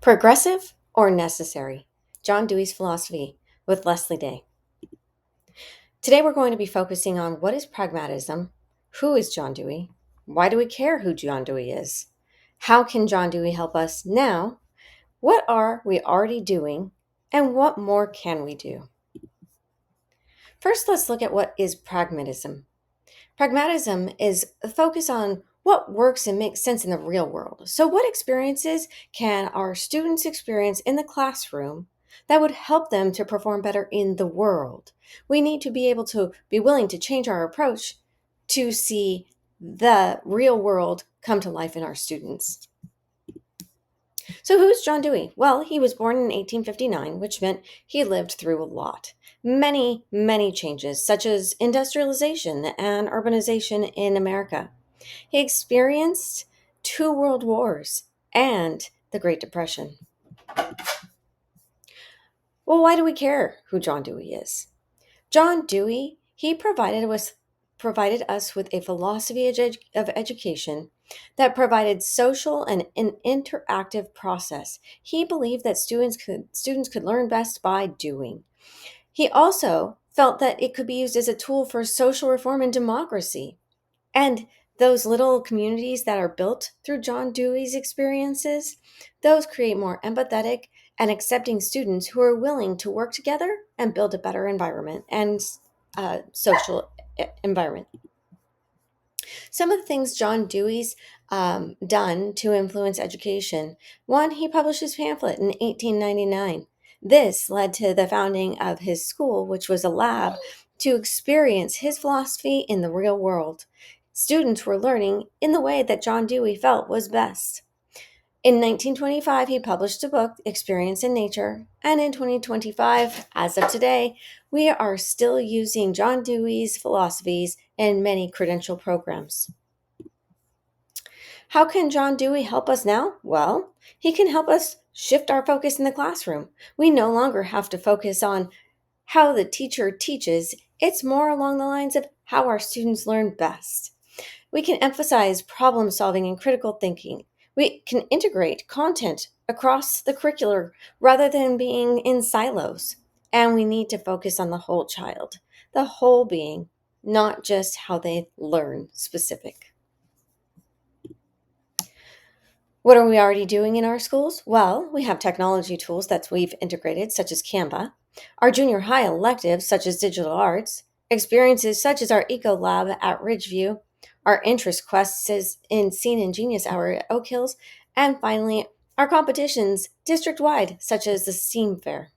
Progressive or necessary? John Dewey's philosophy with Leslie Day. Today we're going to be focusing on what is pragmatism, who is John Dewey, why do we care who John Dewey is, how can John Dewey help us now, what are we already doing, and what more can we do? First, let's look at what is pragmatism. Pragmatism is a focus on what works and makes sense in the real world. So, what experiences can our students experience in the classroom that would help them to perform better in the world? We need to be able to be willing to change our approach to see the real world come to life in our students. So, who's John Dewey? Well, he was born in 1859, which meant he lived through a lot. Many changes, such as industrialization and urbanization in America. He experienced two world wars and the Great Depression. Well, why do we care who John Dewey is? John Dewey, he provided us with a philosophy of education that provided social and an interactive process. He believed that students could learn best by doing. He also felt that it could be used as a tool for social reform and democracy. And those little communities that are built through John Dewey's experiences, those create more empathetic and accepting students who are willing to work together and build a better environment and social environment. Some of the things John Dewey's done to influence education. One, he published his pamphlet in 1899. This led to the founding of his school, which was a lab to experience his philosophy in the real world. Students were learning in the way that John Dewey felt was best. In 1925, he published a book, Experience in Nature, and in 2025, as of today, we are still using John Dewey's philosophies in many credential programs. How can John Dewey help us now? Well, he can help us shift our focus in the classroom. We no longer have to focus on how the teacher teaches, it's more along the lines of how our students learn best. We can emphasize problem solving and critical thinking. We can integrate content across the curricular rather than being in silos. And we need to focus on the whole child, the whole being, not just how they learn specific. What are we already doing in our schools? Well, we have technology tools that we've integrated, such as Canva, our junior high electives, such as digital arts, experiences such as our Eco Lab at Ridgeview, our interest quests in Scene and Genius Hour at Oak Hills, and finally, our competitions district-wide, such as the STEAM Fair.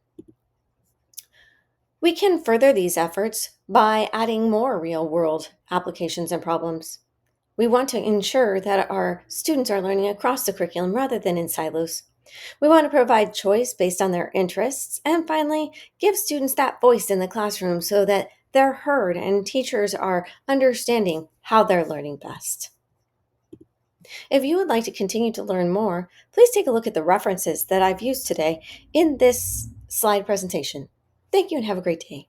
We can further these efforts by adding more real-world applications and problems. We want to ensure that our students are learning across the curriculum rather than in silos. We want to provide choice based on their interests, and finally, give students that voice in the classroom so that they're heard and teachers are understanding how they're learning best. If you would like to continue to learn more, please take a look at the references that I've used today in this slide presentation. Thank you and have a great day.